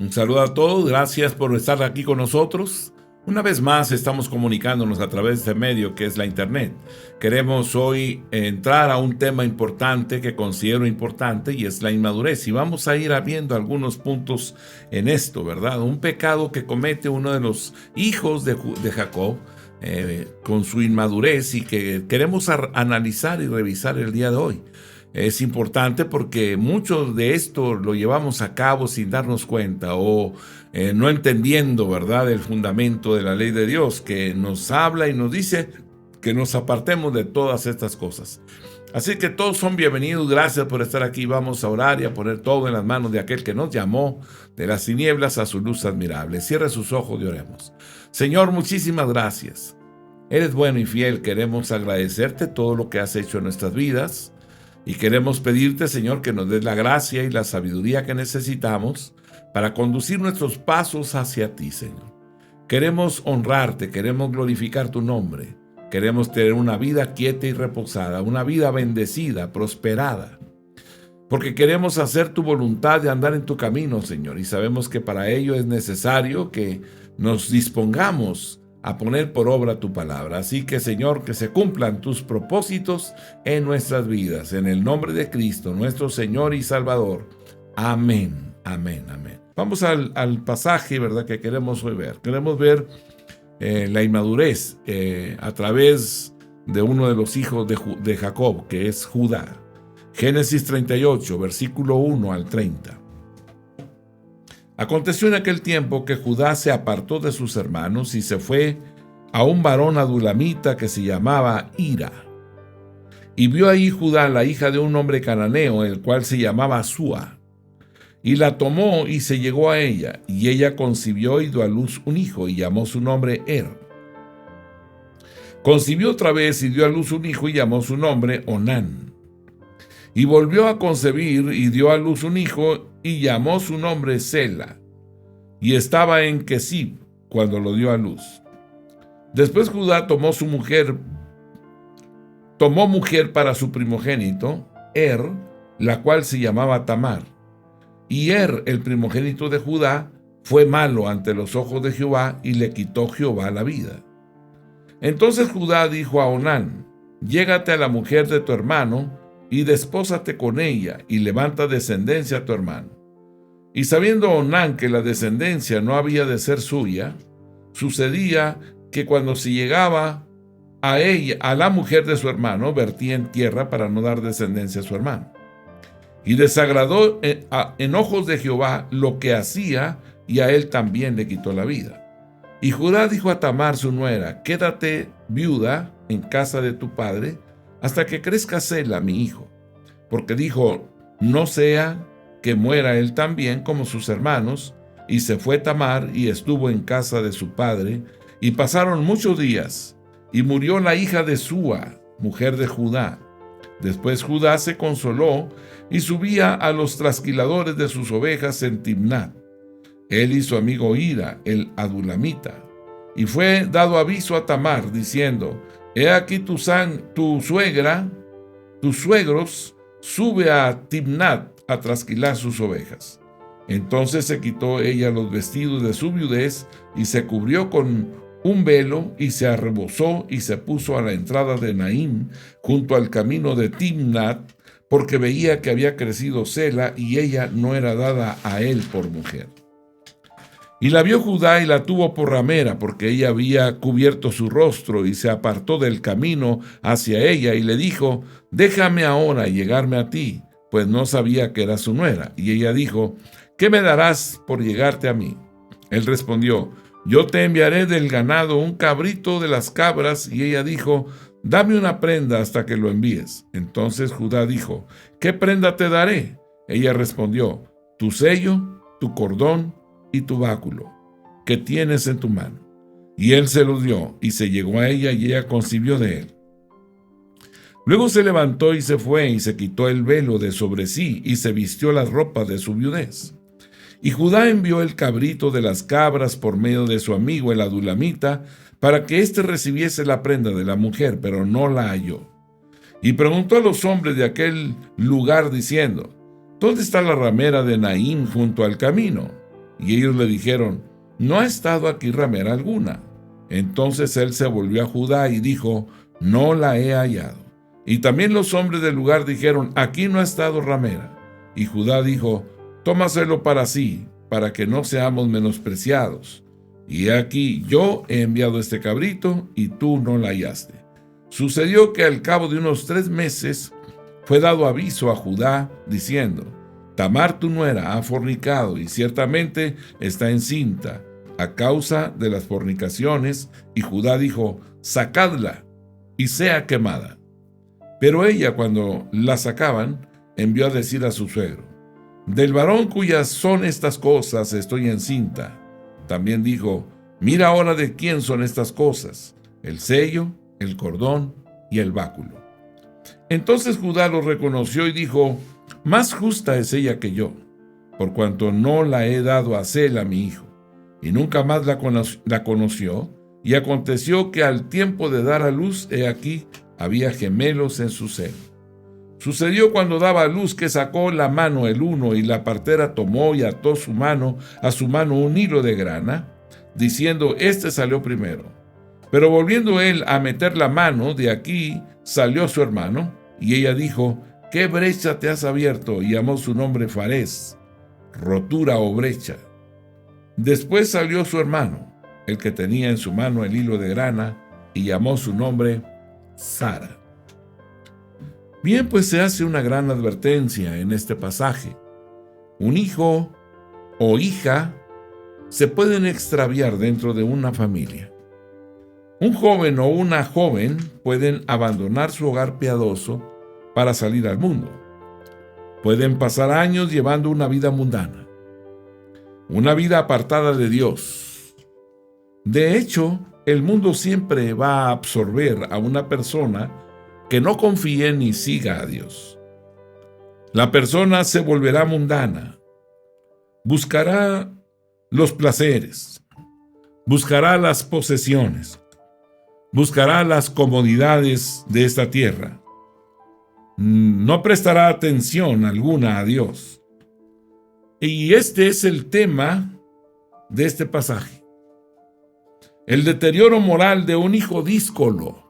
Un saludo a todos, gracias por estar aquí con nosotros. Una vez más estamos comunicándonos a través de este medio que es la internet. Queremos hoy entrar a un tema importante que considero importante y es la inmadurez. Y vamos a ir viendo algunos puntos en esto, ¿verdad? Un pecado que comete uno de los hijos de Jacob con su inmadurez y que queremos analizar y revisar el día de hoy. Es importante porque mucho de esto lo llevamos a cabo sin darnos cuenta o no entendiendo, ¿verdad?, el fundamento de la ley de Dios que nos habla y nos dice que nos apartemos de todas estas cosas. Así que todos son bienvenidos, gracias por estar aquí. Vamos a orar y a poner todo en las manos de aquel que nos llamó de las tinieblas a su luz admirable. Cierre sus ojos y oremos. Señor, muchísimas gracias. Eres bueno y fiel, queremos agradecerte todo lo que has hecho en nuestras vidas. Y queremos pedirte, Señor, que nos des la gracia y la sabiduría que necesitamos para conducir nuestros pasos hacia ti, Señor. Queremos honrarte, queremos glorificar tu nombre. Queremos tener una vida quieta y reposada, una vida bendecida, prosperada. Porque queremos hacer tu voluntad de andar en tu camino, Señor. Y sabemos que para ello es necesario que nos dispongamos a poner por obra tu palabra. Así que, Señor, que se cumplan tus propósitos en nuestras vidas. En el nombre de Cristo, nuestro Señor y Salvador. Amén, amén, amén. Vamos al pasaje, ¿verdad?, que queremos hoy ver. Queremos ver la inmadurez a través de uno de los hijos de Jacob, que es Judá. Génesis 38, versículo 1 al 30. Aconteció en aquel tiempo que Judá se apartó de sus hermanos y se fue a un varón adulamita que se llamaba Hira. Y vio ahí Judá la hija de un hombre cananeo, el cual se llamaba Súa. Y la tomó y se llegó a ella, y ella concibió y dio a luz un hijo, y llamó su nombre Concibió otra vez y dio a luz un hijo, y llamó su nombre Onán. Y volvió a concebir y dio a luz un hijo, y llamó su nombre Sela. Y estaba en Kesib cuando lo dio a luz. Después Judá tomó mujer para su primogénito, la cual se llamaba Tamar. Y el primogénito de Judá, fue malo ante los ojos de Jehová, y le quitó Jehová la vida. Entonces Judá dijo a Onán: llégate a la mujer de tu hermano, y despósate con ella, y levanta descendencia a tu hermano. Y sabiendo Onán que la descendencia no había de ser suya, sucedía que cuando se llegaba a ella, a la mujer de su hermano, vertía en tierra para no dar descendencia a su hermano. Y desagradó en ojos de Jehová lo que hacía, y a él también le quitó la vida. Y Judá dijo a Tamar su nuera: quédate viuda en casa de tu padre, hasta que crezca Sela, mi hijo. Porque dijo: no sea que muera él también como sus hermanos. Y se fue Tamar y estuvo en casa de su padre. Y pasaron muchos días, y murió la hija de Súa, mujer de Judá. Después Judá se consoló y subía a los trasquiladores de sus ovejas en Timnat, él y su amigo Hira, el adulamita. Y fue dado aviso a Tamar, diciendo: he aquí tus suegros sube a Timnat a trasquilar sus ovejas. Entonces se quitó ella los vestidos de su viudez y se cubrió con un velo y se arrebozó y se puso a la entrada de Naín junto al camino de Timnat, porque veía que había crecido Sela y ella no era dada a él por mujer. Y la vio Judá y la tuvo por ramera, porque ella había cubierto su rostro, y se apartó del camino hacia ella y le dijo: déjame ahora llegarme a ti, pues no sabía que era su nuera. Y ella dijo: ¿qué me darás por llegarte a mí? Él respondió: yo te enviaré del ganado un cabrito de las cabras. Y ella dijo: dame una prenda hasta que lo envíes. Entonces Judá dijo: ¿qué prenda te daré? Ella respondió: tu sello, tu cordón y tu báculo, que tienes en tu mano. Y él se lo dio, y se llegó a ella, y ella concibió de él. Luego se levantó y se fue, y se quitó el velo de sobre sí, y se vistió las ropas de su viudez. Y Judá envió el cabrito de las cabras por medio de su amigo el adulamita, para que éste recibiese la prenda de la mujer, pero no la halló. Y preguntó a los hombres de aquel lugar, diciendo: ¿dónde está la ramera de Naín junto al camino? Y ellos le dijeron: no ha estado aquí ramera alguna. Entonces él se volvió a Judá y dijo: no la he hallado. Y también los hombres del lugar dijeron: aquí no ha estado ramera. Y Judá dijo: tómaselo para sí, para que no seamos menospreciados. Y he aquí, yo he enviado este cabrito, y tú no la hallaste. Sucedió que al cabo de unos 3 meses fue dado aviso a Judá, diciendo: Tamar tu nuera ha fornicado, y ciertamente está encinta, a causa de las fornicaciones. Y Judá dijo: sacadla, y sea quemada. Pero ella, cuando la sacaban, envió a decir a su suegro: del varón cuyas son estas cosas estoy encinta. También dijo: mira ahora de quién son estas cosas, el sello, el cordón y el báculo. Entonces Judá lo reconoció y dijo: más justa es ella que yo, por cuanto no la he dado a Sela mi hijo. Y nunca más la conoció. Y aconteció que al tiempo de dar a luz, he aquí, había gemelos en su seno. Sucedió cuando daba a luz que sacó la mano el uno, y la partera tomó y ató a su mano un hilo de grana, diciendo: este salió primero. Pero volviendo él a meter la mano, de aquí salió su hermano, y ella dijo: ¿qué brecha te has abierto? Y llamó su nombre Farés, rotura o brecha. Después salió su hermano, el que tenía en su mano el hilo de grana, y llamó su nombre Sara. Bien, pues se hace una gran advertencia en este pasaje. Un hijo o hija se pueden extraviar dentro de una familia. Un joven o una joven pueden abandonar su hogar piadoso para salir al mundo. Pueden pasar años llevando una vida mundana, una vida apartada de Dios. De hecho, el mundo siempre va a absorber a una persona que no confíe ni siga a Dios. La persona se volverá mundana, buscará los placeres, buscará las posesiones, buscará las comodidades de esta tierra. No prestará atención alguna a Dios. Y este es el tema de este pasaje: el deterioro moral de un hijo díscolo,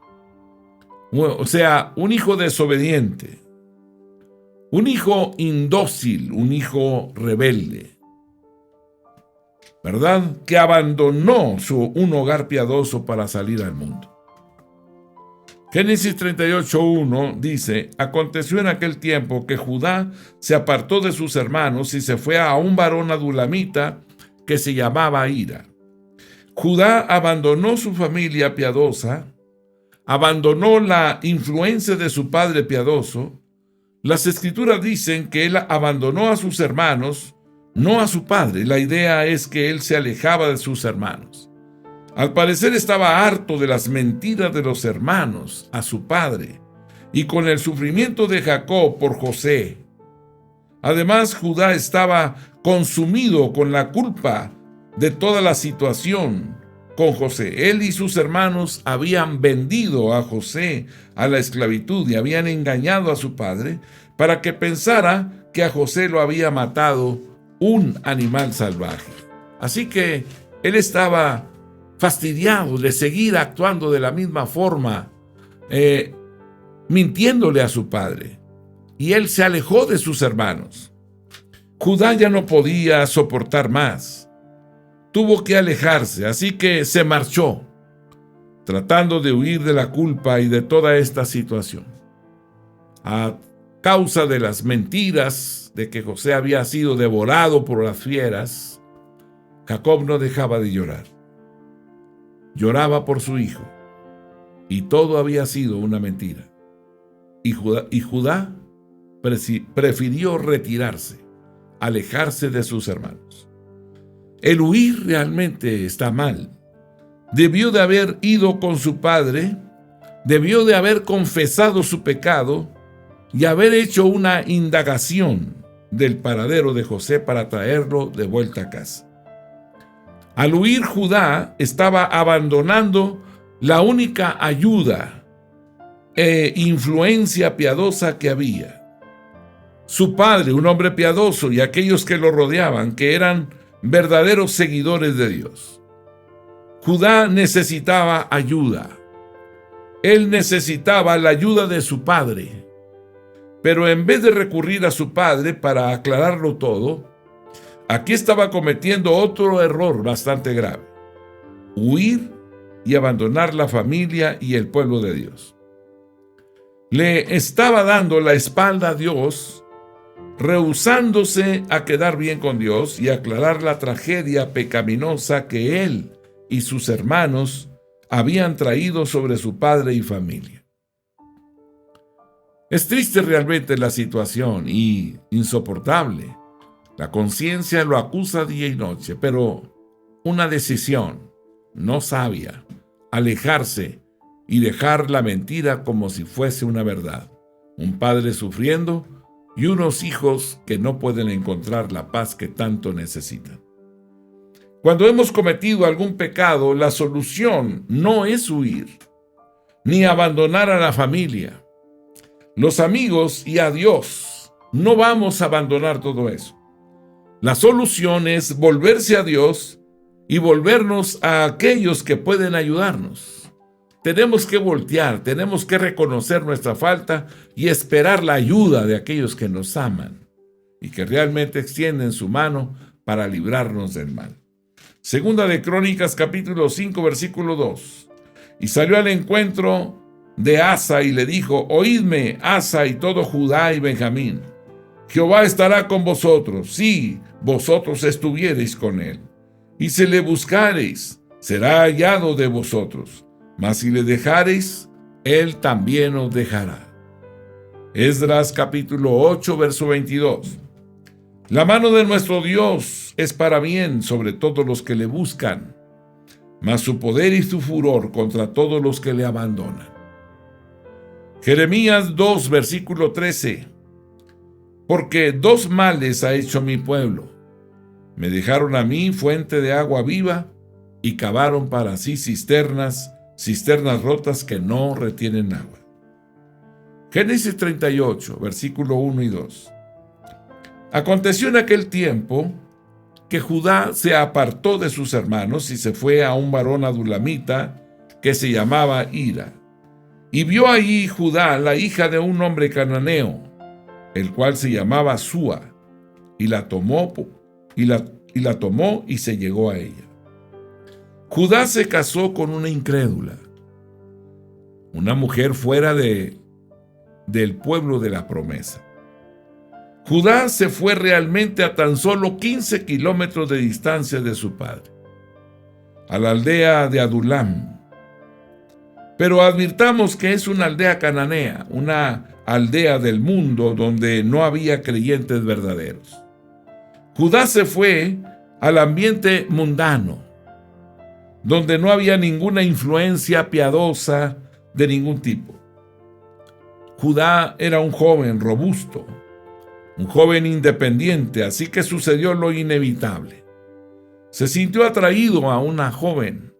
o sea, un hijo desobediente, un hijo indócil, un hijo rebelde, ¿verdad? Que abandonó un hogar piadoso para salir al mundo. Génesis 38:1 dice: aconteció en aquel tiempo que Judá se apartó de sus hermanos y se fue a un varón adulamita que se llamaba Hira. Judá abandonó su familia piadosa, abandonó la influencia de su padre piadoso. Las escrituras dicen que él abandonó a sus hermanos, no a su padre. La idea es que él se alejaba de sus hermanos. Al parecer estaba harto de las mentiras de los hermanos a su padre y con el sufrimiento de Jacob por José. Además, Judá estaba consumido con la culpa de toda la situación con José. Él y sus hermanos habían vendido a José a la esclavitud y habían engañado a su padre para que pensara que a José lo había matado un animal salvaje. Así que él estaba fastidiado de seguir actuando de la misma forma, mintiéndole a su padre. Y él se alejó de sus hermanos. Judá ya no podía soportar más. Tuvo que alejarse, así que se marchó, tratando de huir de la culpa y de toda esta situación. A causa de las mentiras de que José había sido devorado por las fieras, Jacob no dejaba de llorar. Lloraba por su hijo, y todo había sido una mentira. Y Judá prefirió retirarse, alejarse de sus hermanos. El huir realmente está mal. Debió de haber ido con su padre, debió de haber confesado su pecado y haber hecho una indagación del paradero de José para traerlo de vuelta a casa. Al huir, Judá estaba abandonando la única ayuda e influencia piadosa que había. Su padre, un hombre piadoso, y aquellos que lo rodeaban, que eran verdaderos seguidores de Dios. Judá necesitaba ayuda. Él necesitaba la ayuda de su padre. Pero en vez de recurrir a su padre para aclararlo todo, aquí estaba cometiendo otro error bastante grave: huir y abandonar la familia y el pueblo de Dios. Le estaba dando la espalda a Dios, rehusándose a quedar bien con Dios y aclarar la tragedia pecaminosa que él y sus hermanos habían traído sobre su padre y familia. Es triste realmente la situación y insoportable. La conciencia lo acusa día y noche, pero una decisión no sabia: alejarse y dejar la mentira como si fuese una verdad. Un padre sufriendo y unos hijos que no pueden encontrar la paz que tanto necesitan. Cuando hemos cometido algún pecado, la solución no es huir, ni abandonar a la familia, los amigos y a Dios. No vamos a abandonar todo eso. La solución es volverse a Dios y volvernos a aquellos que pueden ayudarnos. Tenemos que voltear, tenemos que reconocer nuestra falta y esperar la ayuda de aquellos que nos aman y que realmente extienden su mano para librarnos del mal. Segunda de Crónicas, capítulo 5, versículo 2. Y salió al encuentro de Asa y le dijo: oídme, Asa y todo Judá y Benjamín. Jehová estará con vosotros, si vosotros estuviereis con él. Y si le buscareis, será hallado de vosotros. Mas si le dejareis, él también os dejará. Esdras capítulo 8, verso 22. La mano de nuestro Dios es para bien sobre todos los que le buscan, mas su poder y su furor contra todos los que le abandonan. Jeremías 2, versículo 13. Porque dos males ha hecho mi pueblo. Me dejaron a mí fuente de agua viva y cavaron para sí cisternas rotas que no retienen agua. Génesis 38, versículo 1 y 2. Aconteció en aquel tiempo que Judá se apartó de sus hermanos y se fue a un varón adulamita que se llamaba Hira. Y vio allí Judá la hija de un hombre cananeo, el cual se llamaba Súa, y la tomó y se llegó a ella. Judá se casó con una incrédula, una mujer fuera del pueblo de la promesa. Judá se fue realmente a tan solo 15 kilómetros de distancia de su padre, a la aldea de Adulam. Pero advirtamos que es una aldea cananea, una aldea del mundo donde no había creyentes verdaderos. Judá se fue al ambiente mundano, donde no había ninguna influencia piadosa de ningún tipo. Judá era un joven robusto, un joven independiente, así que sucedió lo inevitable. Se sintió atraído a una joven,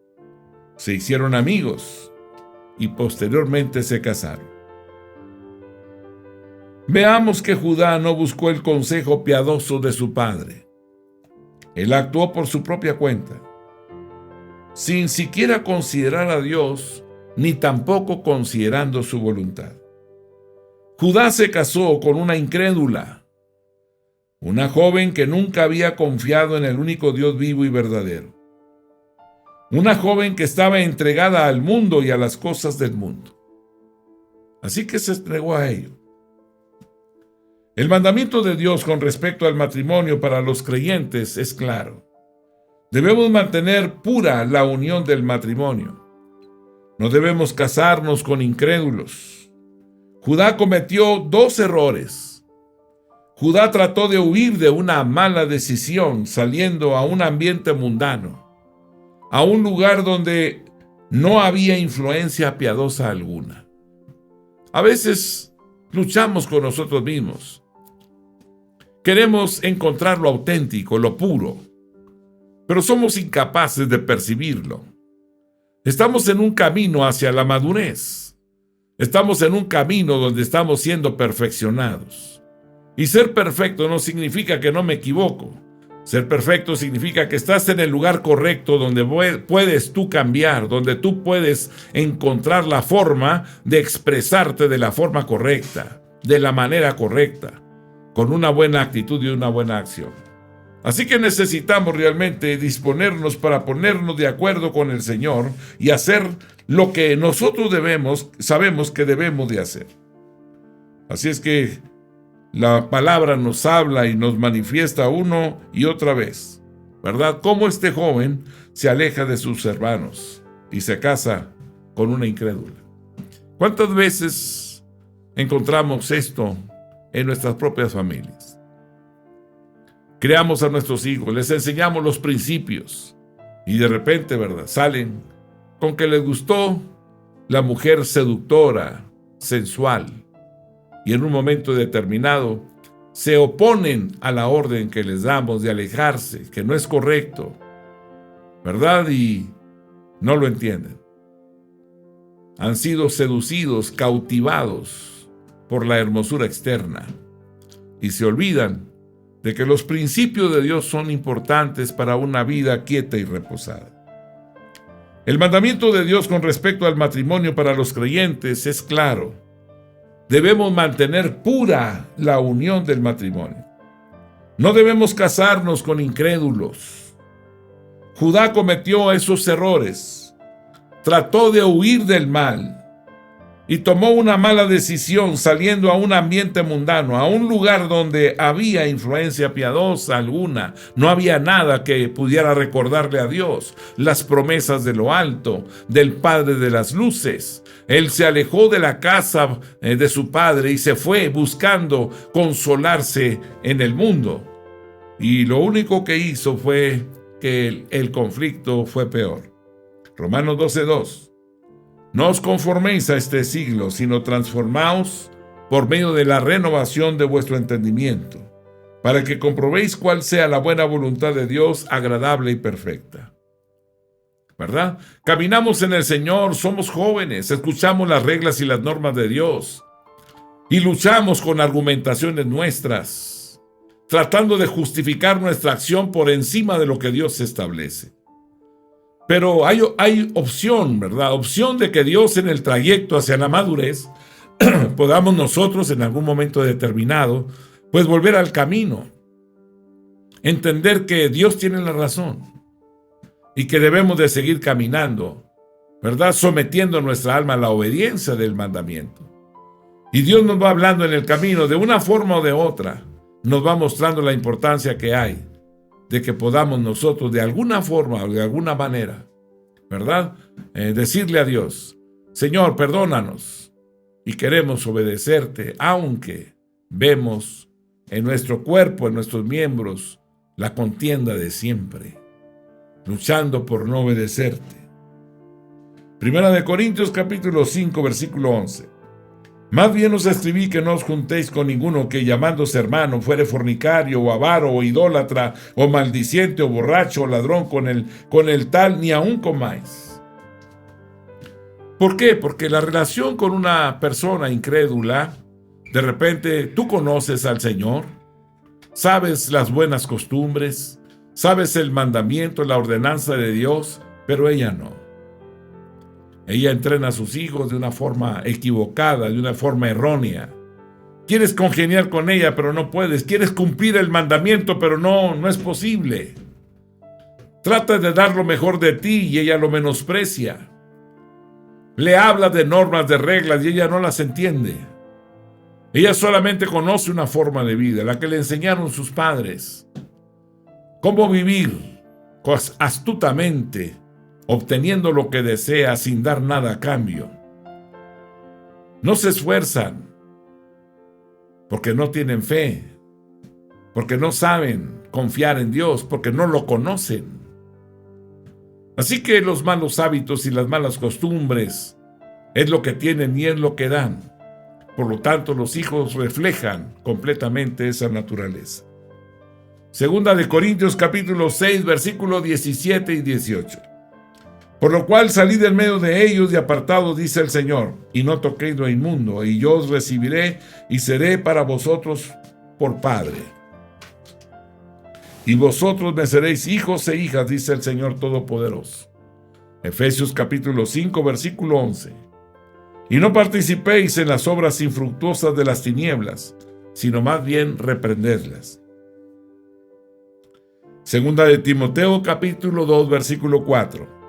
se hicieron amigos y posteriormente se casaron. Veamos que Judá no buscó el consejo piadoso de su padre. Él actuó por su propia cuenta, sin siquiera considerar a Dios, ni tampoco considerando su voluntad. Judá se casó con una incrédula, una joven que nunca había confiado en el único Dios vivo y verdadero. Una joven que estaba entregada al mundo y a las cosas del mundo. Así que se entregó a ello. El mandamiento de Dios con respecto al matrimonio para los creyentes es claro. Debemos mantener pura la unión del matrimonio. No debemos casarnos con incrédulos. Judá cometió dos errores. Judá trató de huir de una mala decisión saliendo a un ambiente mundano, a un lugar donde no había influencia piadosa alguna. A veces luchamos con nosotros mismos. Queremos encontrar lo auténtico, lo puro, pero somos incapaces de percibirlo. Estamos en un camino hacia la madurez. Estamos en un camino donde estamos siendo perfeccionados. Y ser perfecto no significa que no me equivoco. Ser perfecto significa que estás en el lugar correcto donde puedes tú cambiar, donde tú puedes encontrar la forma de expresarte de la forma correcta, de la manera correcta, con una buena actitud y una buena acción. Así que necesitamos realmente disponernos para ponernos de acuerdo con el Señor y hacer lo que nosotros sabemos que debemos de hacer. Así es que la palabra nos habla y nos manifiesta uno y otra vez, ¿verdad? Cómo este joven se aleja de sus hermanos y se casa con una incrédula. ¿Cuántas veces encontramos esto en nuestras propias familias? Creamos a nuestros hijos, les enseñamos los principios y de repente, ¿verdad?, salen con que les gustó la mujer seductora, sensual, y en un momento determinado se oponen a la orden que les damos de alejarse, que no es correcto, ¿verdad? Y no lo entienden. Han sido seducidos, cautivados por la hermosura externa y se olvidan de que los principios de Dios son importantes para una vida quieta y reposada. El mandamiento de Dios con respecto al matrimonio para los creyentes es claro. Debemos mantener pura la unión del matrimonio. No debemos casarnos con incrédulos. Judá cometió esos errores. Trató de huir del mal y tomó una mala decisión saliendo a un ambiente mundano, a un lugar donde había influencia piadosa alguna. No había nada que pudiera recordarle a Dios, las promesas de lo alto, del Padre de las luces. Él se alejó de la casa de su padre y se fue buscando consolarse en el mundo. Y lo único que hizo fue que el conflicto fue peor. Romanos 12:2. No os conforméis a este siglo, sino transformaos por medio de la renovación de vuestro entendimiento, para que comprobéis cuál sea la buena voluntad de Dios, agradable y perfecta. ¿Verdad? Caminamos en el Señor, somos jóvenes, escuchamos las reglas y las normas de Dios y luchamos con argumentaciones nuestras, tratando de justificar nuestra acción por encima de lo que Dios establece. Pero hay opción, ¿verdad? Opción de que Dios en el trayecto hacia la madurez podamos nosotros en algún momento determinado pues volver al camino, entender que Dios tiene la razón y que debemos de seguir caminando, ¿verdad? Sometiendo nuestra alma a la obediencia del mandamiento. Y Dios nos va hablando en el camino de una forma o de otra, nos va mostrando la importancia que hay de que podamos nosotros de alguna forma o de alguna manera, ¿verdad? Decirle a Dios, Señor, perdónanos y queremos obedecerte, aunque vemos en nuestro cuerpo, en nuestros miembros, la contienda de siempre, luchando por no obedecerte. Primera de Corintios capítulo 5, versículo 11. Más bien os escribí que no os juntéis con ninguno que llamándose hermano fuere fornicario o avaro o idólatra o maldiciente o borracho o ladrón, con el tal ni aun comáis. ¿Por qué? Porque la relación con una persona incrédula, de repente tú conoces al Señor, sabes las buenas costumbres, sabes el mandamiento, la ordenanza de Dios, pero ella no. Ella entrena a sus hijos de una forma equivocada, de una forma errónea. Quieres congeniar con ella, pero no puedes. Quieres cumplir el mandamiento, pero no es posible. Trata de dar lo mejor de ti y ella lo menosprecia. Le habla de normas, de reglas y ella no las entiende. Ella solamente conoce una forma de vida, la que le enseñaron sus padres. Cómo vivir astutamente, obteniendo lo que desea sin dar nada a cambio. No se esfuerzan porque no tienen fe, porque no saben confiar en Dios, porque no lo conocen. Así que los malos hábitos y las malas costumbres es lo que tienen y es lo que dan. Por lo tanto, los hijos reflejan completamente esa naturaleza. Segunda de Corintios capítulo 6, versículos 17 y 18. Por lo cual salid en medio de ellos y apartados, dice el Señor, y no toquéis lo inmundo, y yo os recibiré y seré para vosotros por Padre. y vosotros me seréis hijos e hijas, dice el Señor Todopoderoso. Efesios capítulo 5, versículo 11. Y no participéis en las obras infructuosas de las tinieblas, sino más bien reprendedlas. Segunda de Timoteo capítulo 2, versículo 4.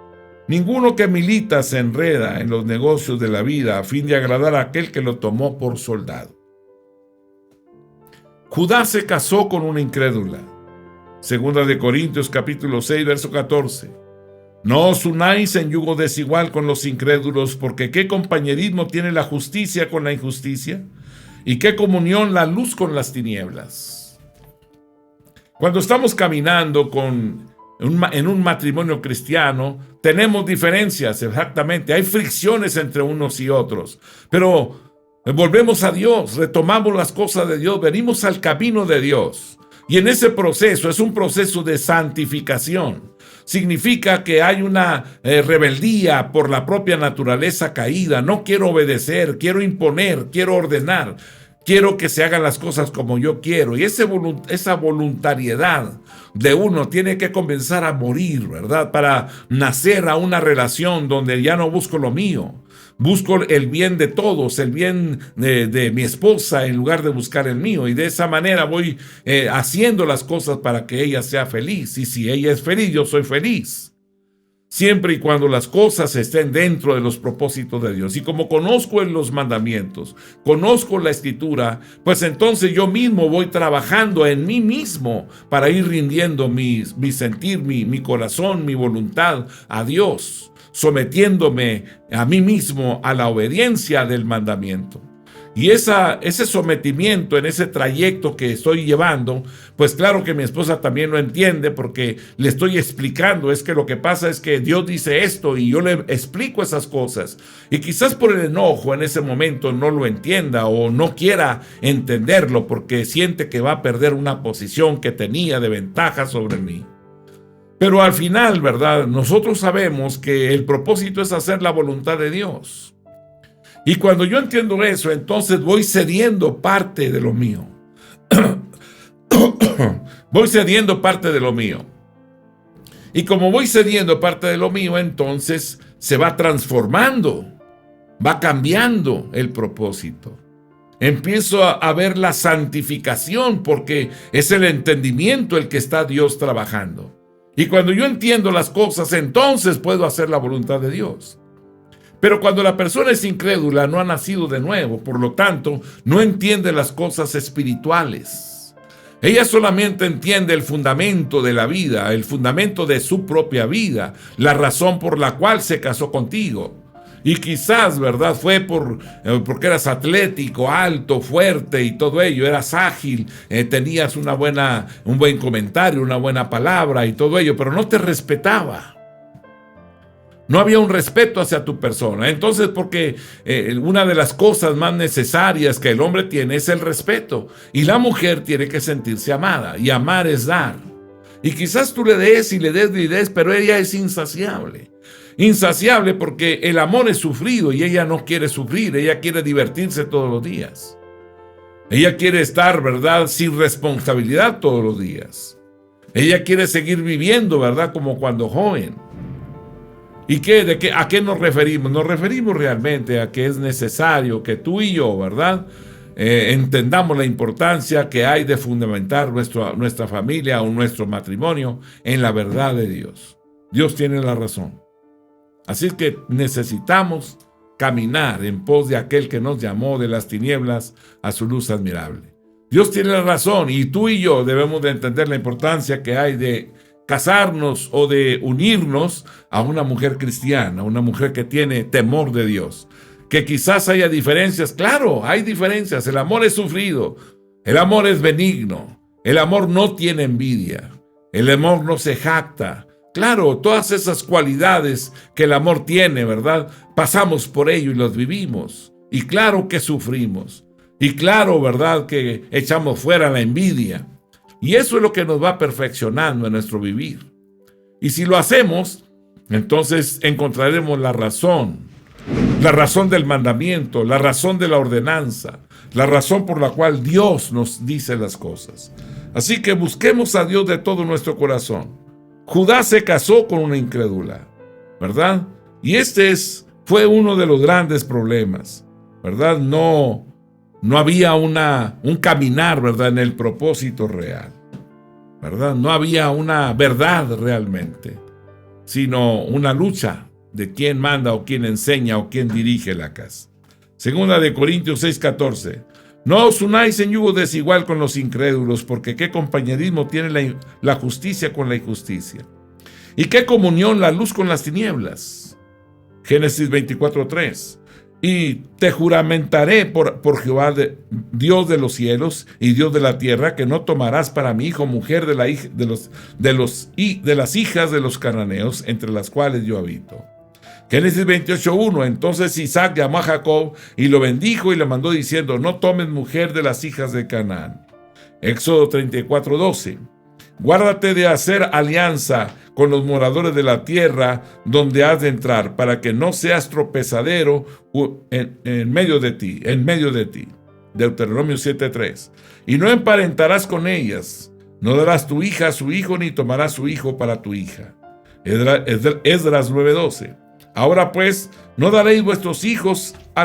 Ninguno que milita se enreda en los negocios de la vida a fin de agradar a aquel que lo tomó por soldado. Judá se casó con una incrédula. Segunda de Corintios capítulo 6, verso 14. No os unáis en yugo desigual con los incrédulos, porque ¿qué compañerismo tiene la justicia con la injusticia? ¿Y qué comunión la luz con las tinieblas? Cuando estamos caminando en un matrimonio cristiano, tenemos diferencias, exactamente. Hay fricciones entre unos y otros, pero volvemos a Dios, retomamos las cosas de Dios, venimos al camino de Dios. Y en ese proceso, es un proceso de santificación. Significa que hay una rebeldía por la propia naturaleza caída. No quiero obedecer, quiero imponer, quiero ordenar. Quiero que se hagan las cosas como yo quiero. Y esa voluntariedad de uno tiene que comenzar a morir, ¿verdad? Para nacer a una relación donde ya no busco lo mío. Busco el bien de todos, el bien de mi esposa en lugar de buscar el mío. Y de esa manera voy haciendo las cosas para que ella sea feliz. Y si ella es feliz, yo soy feliz. Siempre y cuando las cosas estén dentro de los propósitos de Dios. Y como conozco en los mandamientos, conozco la Escritura, pues entonces yo mismo voy trabajando en mí mismo para ir rindiendo mi sentir, mi corazón, mi voluntad a Dios, sometiéndome a mí mismo a la obediencia del mandamiento. Y ese sometimiento en ese trayecto que estoy llevando, pues claro que mi esposa también lo entiende porque le estoy explicando. Es que lo que pasa es que Dios dice esto y yo le explico esas cosas. Y quizás por el enojo en ese momento no lo entienda o no quiera entenderlo porque siente que va a perder una posición que tenía de ventaja sobre mí. Pero al final, ¿verdad? Nosotros sabemos que el propósito es hacer la voluntad de Dios. Y cuando yo entiendo eso, entonces voy cediendo parte de lo mío. Voy cediendo parte de lo mío. Y como voy cediendo parte de lo mío, entonces se va transformando, va cambiando el propósito. Empiezo a ver la santificación porque es el entendimiento el que está Dios trabajando. Y cuando yo entiendo las cosas, entonces puedo hacer la voluntad de Dios. Pero cuando la persona es incrédula, no ha nacido de nuevo, por lo tanto, no entiende las cosas espirituales. Ella solamente entiende el fundamento de la vida, el fundamento de su propia vida, la razón por la cual se casó contigo. Y quizás, ¿verdad? Fue porque eras atlético, alto, fuerte y todo ello, eras ágil, tenías un buen comentario, una buena palabra y todo ello, pero no te respetaba. No había un respeto hacia tu persona. Entonces, porque una de las cosas más necesarias que el hombre tiene es el respeto. Y la mujer tiene que sentirse amada. Y amar es dar. Y quizás tú le des y le des, pero ella es insaciable. Insaciable porque el amor es sufrido y ella no quiere sufrir. Ella quiere divertirse todos los días. Ella quiere estar, ¿verdad?, sin responsabilidad todos los días. Ella quiere seguir viviendo, ¿verdad?, como cuando joven. ¿Y a qué nos referimos? Nos referimos realmente a que es necesario que tú y yo, ¿verdad?, entendamos la importancia que hay de fundamentar nuestra familia o nuestro matrimonio en la verdad de Dios. Dios tiene la razón. Así que necesitamos caminar en pos de aquel que nos llamó de las tinieblas a su luz admirable. Dios tiene la razón y tú y yo debemos de entender la importancia que hay de casarnos o de unirnos a una mujer cristiana, una mujer que tiene temor de Dios. Que quizás haya diferencias, claro, hay diferencias. El amor es sufrido, el amor es benigno, el amor no tiene envidia, el amor no se jacta. Claro, todas esas cualidades que el amor tiene, ¿verdad? Pasamos por ello y los vivimos. Y claro que sufrimos. Y claro, ¿verdad?, que echamos fuera la envidia. Y eso es lo que nos va perfeccionando en nuestro vivir. Y si lo hacemos, entonces encontraremos la razón del mandamiento, la razón de la ordenanza, la razón por la cual Dios nos dice las cosas. Así que busquemos a Dios de todo nuestro corazón. Judá se casó con una incrédula, ¿verdad? Y fue uno de los grandes problemas, ¿verdad? No había un caminar, ¿verdad?, en el propósito real, ¿verdad? No había una verdad realmente, sino una lucha de quién manda o quién enseña o quién dirige la casa. Segunda de Corintios 6:14. No os unáis en yugo desigual con los incrédulos, porque qué compañerismo tiene la justicia con la injusticia. ¿Y qué comunión la luz con las tinieblas? Génesis 24:3. Y te juramentaré por Jehová, Dios de los cielos y Dios de la tierra, que no tomarás para mi hijo mujer de las hijas de los cananeos, entre las cuales yo habito. Génesis 28:1. Entonces Isaac llamó a Jacob y lo bendijo y le mandó diciendo: no tomes mujer de las hijas de Canaán. Éxodo 34:12. Guárdate de hacer alianza con los moradores de la tierra donde has de entrar, para que no seas tropezadero en medio de ti. Deuteronomio 7:3. Y no emparentarás con ellas. No darás tu hija a su hijo, ni tomarás su hijo para tu hija. Esdras 9:12. Ahora pues, no daréis vuestros hijos a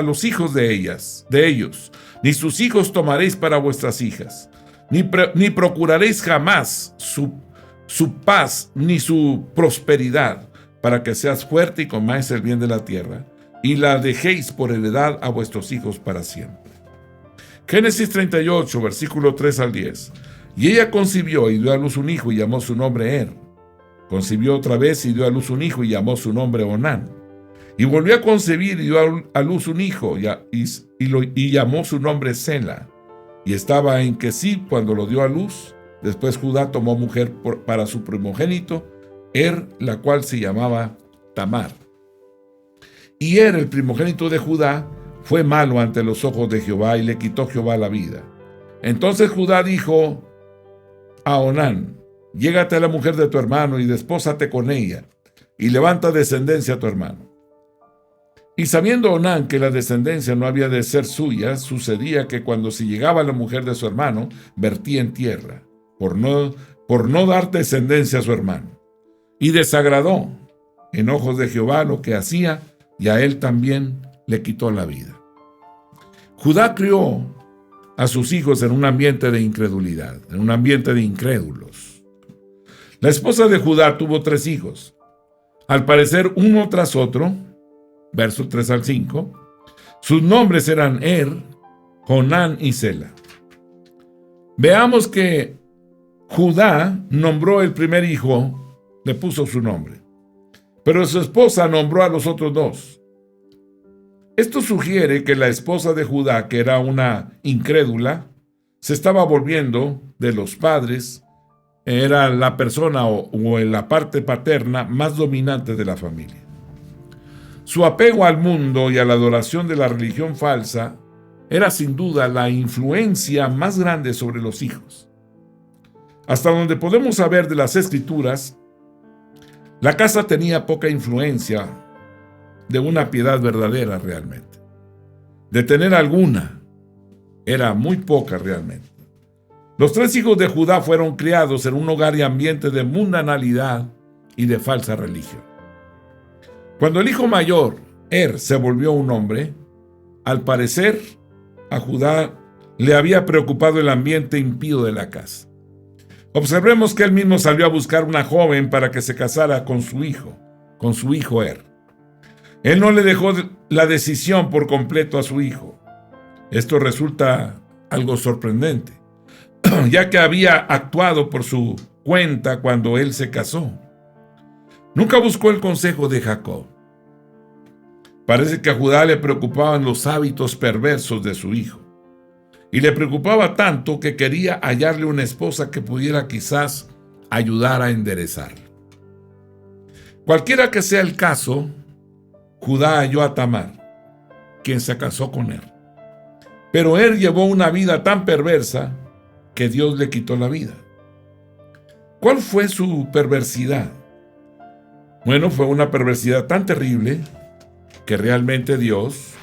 los hijos de ellos, ni sus hijos tomaréis para vuestras hijas, ni procuraréis jamás su paz ni su prosperidad, para que seas fuerte y comáis el bien de la tierra, y la dejéis por heredad a vuestros hijos para siempre. Génesis 38, versículo 3 al 10. Y ella concibió y dio a luz un hijo y llamó su nombre Er. Concibió otra vez y dio a luz un hijo y llamó su nombre Onán. Y volvió a concebir y dio a luz un hijo y llamó su nombre Sela. Y estaba en Kesib cuando lo dio a luz. Después Judá tomó mujer para su primogénito, Er, la cual se llamaba Tamar. Y Er, el primogénito de Judá, fue malo ante los ojos de Jehová, y le quitó Jehová la vida. Entonces Judá dijo a Onán: llégate a la mujer de tu hermano y despósate con ella, y levanta descendencia a tu hermano. Y sabiendo Onán que la descendencia no había de ser suya, sucedía que cuando se llegaba a la mujer de su hermano, vertía en tierra, por no dar descendencia a su hermano. Y desagradó en ojos de Jehová lo que hacía, y a él también le quitó la vida. Judá crió a sus hijos en un ambiente de incredulidad, en un ambiente de incrédulos. La esposa de Judá tuvo 3 hijos, al parecer uno tras otro, versos 3 al 5. Sus nombres eran Er, Jonán y Sela. Veamos que Judá nombró el primer hijo, le puso su nombre, pero su esposa nombró a los otros 2. Esto sugiere que la esposa de Judá, que era una incrédula, se estaba volviendo de los padres, era la persona o en la parte paterna más dominante de la familia. Su apego al mundo y a la adoración de la religión falsa era sin duda la influencia más grande sobre los hijos. Hasta donde podemos saber de las Escrituras, la casa tenía poca influencia de una piedad verdadera realmente. De tener alguna, era muy poca realmente. Los 3 hijos de Judá fueron criados en un hogar y ambiente de mundanalidad y de falsa religión. Cuando el hijo mayor, Er, se volvió un hombre, al parecer a Judá le había preocupado el ambiente impío de la casa. Observemos que él mismo salió a buscar una joven para que se casara con su hijo Er. Él no le dejó la decisión por completo a su hijo. Esto resulta algo sorprendente, ya que había actuado por su cuenta cuando él se casó. Nunca buscó el consejo de Jacob. Parece que a Judá le preocupaban los hábitos perversos de su hijo. Y le preocupaba tanto que quería hallarle una esposa que pudiera quizás ayudar a enderezarlo. Cualquiera que sea el caso, Judá halló a Tamar, quien se casó con él. Pero él llevó una vida tan perversa que Dios le quitó la vida. ¿Cuál fue su perversidad? Bueno, fue una perversidad tan terrible que realmente Dios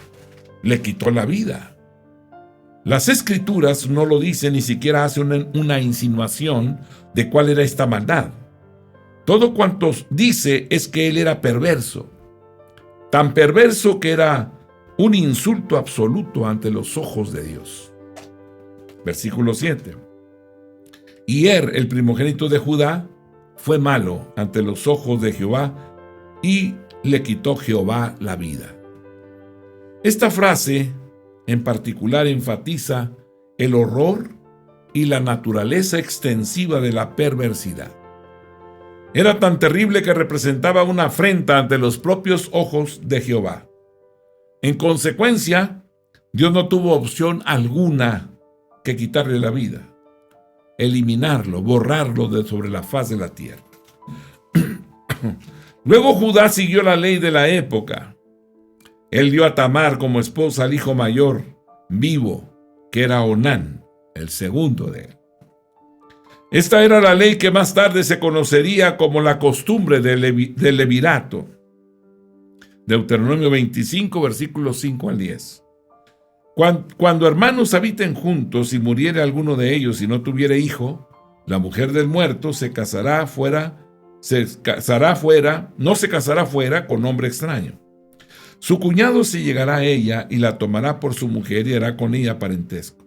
le quitó la vida. Las Escrituras no lo dicen, ni siquiera hace una insinuación de cuál era esta maldad. Todo cuanto dice es que él era perverso, tan perverso que era un insulto absoluto ante los ojos de Dios. Versículo 7. Y el primogénito de Judá, fue malo ante los ojos de Jehová, y le quitó Jehová la vida. Esta frase en particular enfatiza el horror y la naturaleza extensiva de la perversidad. Era tan terrible que representaba una afrenta ante los propios ojos de Jehová. En consecuencia, Dios no tuvo opción alguna que quitarle la vida, eliminarlo, borrarlo de sobre la faz de la tierra. Luego Judá siguió la ley de la época. Él dio a Tamar como esposa al hijo mayor, vivo, que era Onán, el segundo de él. Esta era la ley que más tarde se conocería como la costumbre del levirato. Deuteronomio 25, versículos 5 al 10. Cuando hermanos habiten juntos y muriere alguno de ellos y no tuviere hijo, la mujer del muerto no se casará fuera con hombre extraño. Su cuñado se llegará a ella y la tomará por su mujer y hará con ella parentesco.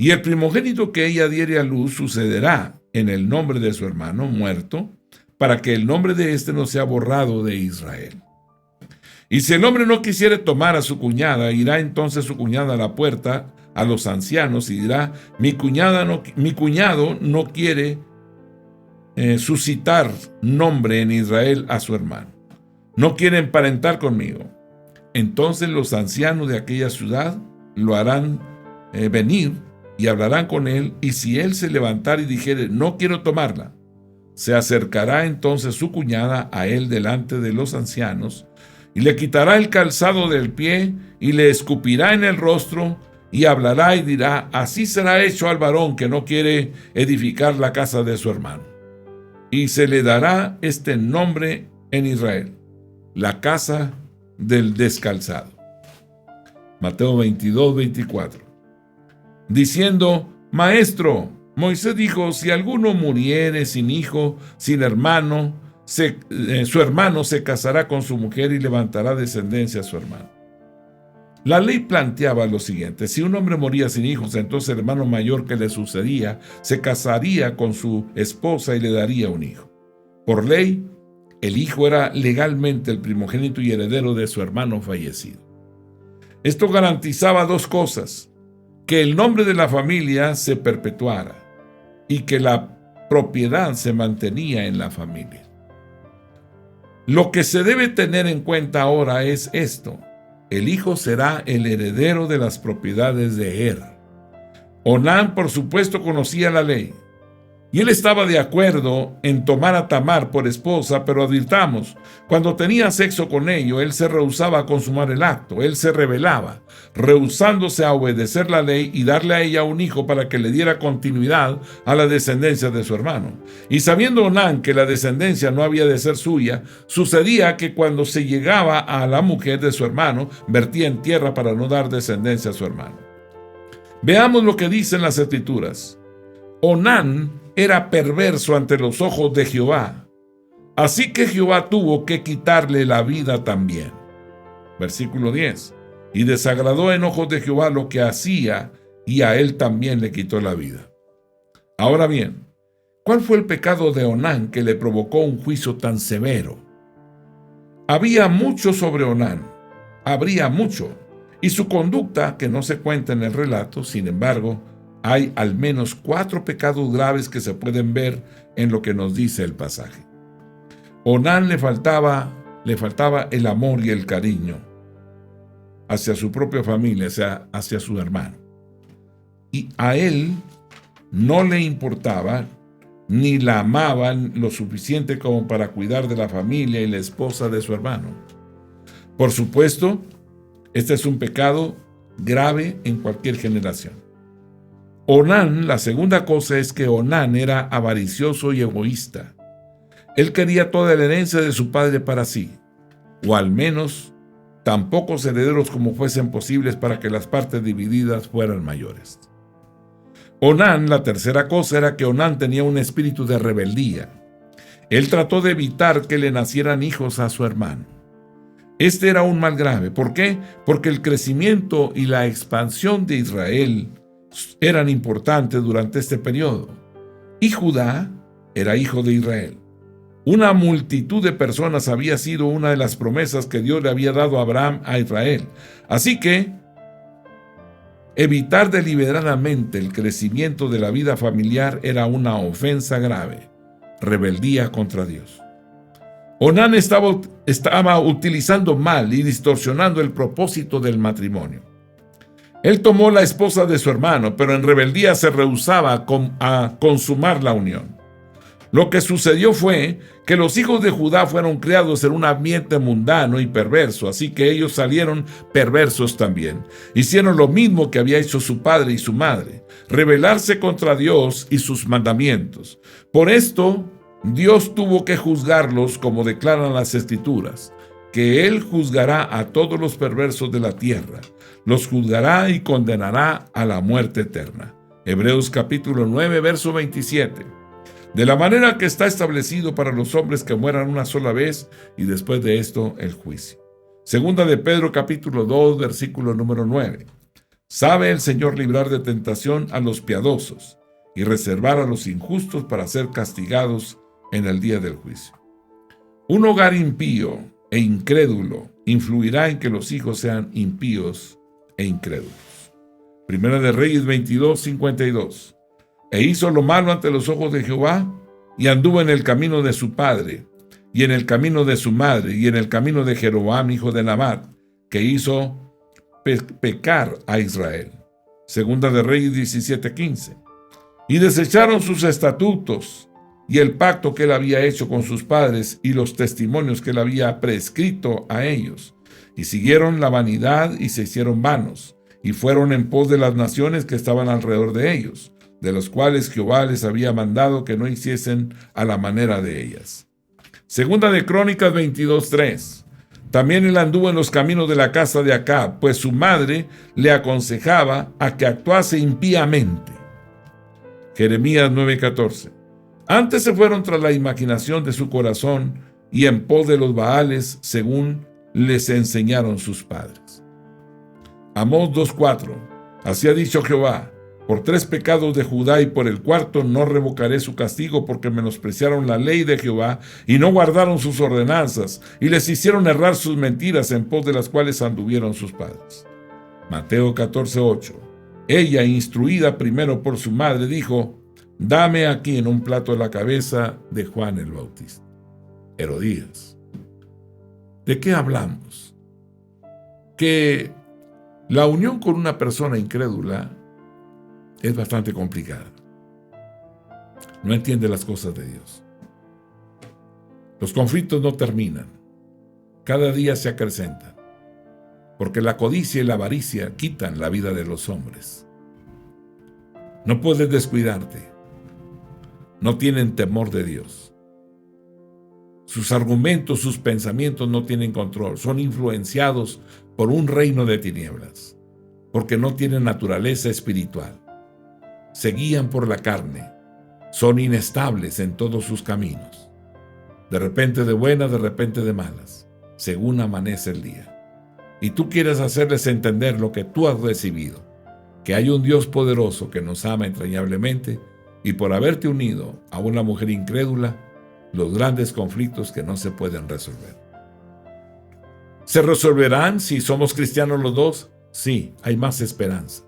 Y el primogénito que ella diere a luz sucederá en el nombre de su hermano muerto, para que el nombre de éste no sea borrado de Israel. Y si el hombre no quisiere tomar a su cuñada, irá entonces su cuñada a la puerta a los ancianos y dirá: mi cuñado no quiere suscitar nombre en Israel a su hermano. No quiere emparentar conmigo. Entonces los ancianos de aquella ciudad lo harán venir y hablarán con él, y si él se levantare y dijere: no quiero tomarla, se acercará entonces su cuñada a él delante de los ancianos, y le quitará el calzado del pie, y le escupirá en el rostro, y hablará y dirá: así será hecho al varón que no quiere edificar la casa de su hermano. Y se le dará este nombre en Israel: la casa del descalzado. Mateo 22, 24. Diciendo: Maestro, Moisés dijo: si alguno muriere sin hijo, sin hermano, su hermano se casará con su mujer y levantará descendencia a su hermano. La ley planteaba lo siguiente: si un hombre moría sin hijos, entonces el hermano mayor que le sucedía se casaría con su esposa y le daría un hijo. Por ley, el hijo era legalmente el primogénito y heredero de su hermano fallecido. Esto garantizaba dos cosas: que el nombre de la familia se perpetuara y que la propiedad se mantenía en la familia. Lo que se debe tener en cuenta ahora es esto: el hijo será el heredero de las propiedades de Onán, por supuesto, conocía la ley, y él estaba de acuerdo en tomar a Tamar por esposa, pero advirtamos, cuando tenía sexo con ello, él se rehusaba a consumar el acto, él se rebelaba, rehusándose a obedecer la ley y darle a ella un hijo para que le diera continuidad a la descendencia de su hermano. Y sabiendo Onán que la descendencia no había de ser suya, sucedía que cuando se llegaba a la mujer de su hermano, vertía en tierra para no dar descendencia a su hermano. Veamos lo que dicen las Escrituras. Onán era perverso ante los ojos de Jehová, así que Jehová tuvo que quitarle la vida también. Versículo 10. Y desagradó en ojos de Jehová lo que hacía, y a él también le quitó la vida. Ahora bien, ¿cuál fue el pecado de Onán que le provocó un juicio tan severo? Había mucho sobre Onán, habría mucho, y su conducta, que no se cuenta en el relato, sin embargo, hay al menos 4 pecados graves que se pueden ver en lo que nos dice el pasaje. Onán le faltaba el amor y el cariño hacia su propia familia, hacia su hermano. Y a él no le importaba ni la amaban lo suficiente como para cuidar de la familia y la esposa de su hermano. Por supuesto, este es un pecado grave en cualquier generación. Onán, la segunda cosa es que Onán era avaricioso y egoísta. Él quería toda la herencia de su padre para sí, o al menos tan pocos herederos como fuesen posibles para que las partes divididas fueran mayores. Onán, la tercera cosa era que Onán tenía un espíritu de rebeldía. Él trató de evitar que le nacieran hijos a su hermano. Este era un mal grave. ¿Por qué? Porque el crecimiento y la expansión de Israel eran importantes durante este periodo. Y Judá era hijo de Israel. Una multitud de personas había sido una de las promesas que Dios le había dado a Abraham a Israel. Así que evitar deliberadamente el crecimiento de la vida familiar era una ofensa grave, rebeldía contra Dios. Onán estaba utilizando mal y distorsionando el propósito del matrimonio. Él tomó la esposa de su hermano, pero en rebeldía se rehusaba a consumar la unión. Lo que sucedió fue que los hijos de Judá fueron criados en un ambiente mundano y perverso, así que ellos salieron perversos también. Hicieron lo mismo que había hecho su padre y su madre, rebelarse contra Dios y sus mandamientos. Por esto, Dios tuvo que juzgarlos, como declaran las Escrituras, que Él juzgará a todos los perversos de la tierra, los juzgará y condenará a la muerte eterna. Hebreos capítulo 9, verso 27. De la manera que está establecido para los hombres que mueran una sola vez y después de esto el juicio. Segunda de Pedro capítulo 2, versículo número 9. Sabe el Señor librar de tentación a los piadosos y reservar a los injustos para ser castigados en el día del juicio. Un hogar impío e incrédulo influirá en que los hijos sean impíos e incrédulos. Primera de Reyes 22, 52. E hizo lo malo ante los ojos de Jehová, y anduvo en el camino de su padre, y en el camino de su madre, y en el camino de Jeroboam, hijo de Nabat, que hizo pecar a Israel. Segunda de Reyes 17:15. Y desecharon sus estatutos, y el pacto que él había hecho con sus padres, y los testimonios que él había prescrito a ellos, y siguieron la vanidad, y se hicieron vanos, y fueron en pos de las naciones que estaban alrededor de ellos, de los cuales Jehová les había mandado que no hiciesen a la manera de ellas. Segunda de Crónicas 22:3. También él anduvo en los caminos de la casa de Acab, pues su madre le aconsejaba a que actuase impíamente. Jeremías 9:14. Antes se fueron tras la imaginación de su corazón y en pos de los Baales, según les enseñaron sus padres. Amós 2:4. Así ha dicho Jehová: por 3 pecados de Judá y por el 4 no revocaré su castigo, porque menospreciaron la ley de Jehová y no guardaron sus ordenanzas, y les hicieron errar sus mentiras en pos de las cuales anduvieron sus padres. Mateo 14:8. Ella, instruida primero por su madre, dijo: dame aquí en un plato la cabeza de Juan el Bautista. Herodías. ¿De qué hablamos? Que la unión con una persona incrédula es bastante complicada. No entiende las cosas de Dios. Los conflictos no terminan. Cada día se acrecentan. Porque la codicia y la avaricia quitan la vida de los hombres. No puedes descuidarte. No tienen temor de Dios. Sus argumentos, sus pensamientos no tienen control. Son influenciados por un reino de tinieblas. Porque no tienen naturaleza espiritual. Se guían por la carne, son inestables en todos sus caminos, de repente de buenas, de repente de malas, según amanece el día. Y tú quieres hacerles entender lo que tú has recibido, que hay un Dios poderoso que nos ama entrañablemente, y por haberte unido a una mujer incrédula, los grandes conflictos que no se pueden resolver. ¿Se resolverán si somos cristianos los dos? Sí, hay más esperanza.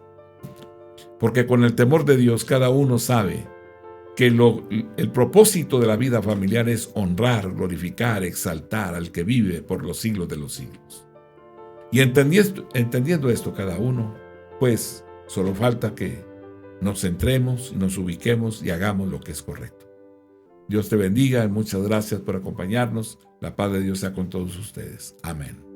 Porque con el temor de Dios cada uno sabe que el propósito de la vida familiar es honrar, glorificar, exaltar al que vive por los siglos de los siglos. Y entendiendo esto cada uno, pues solo falta que nos centremos, nos ubiquemos y hagamos lo que es correcto. Dios te bendiga y muchas gracias por acompañarnos. La paz de Dios sea con todos ustedes. Amén.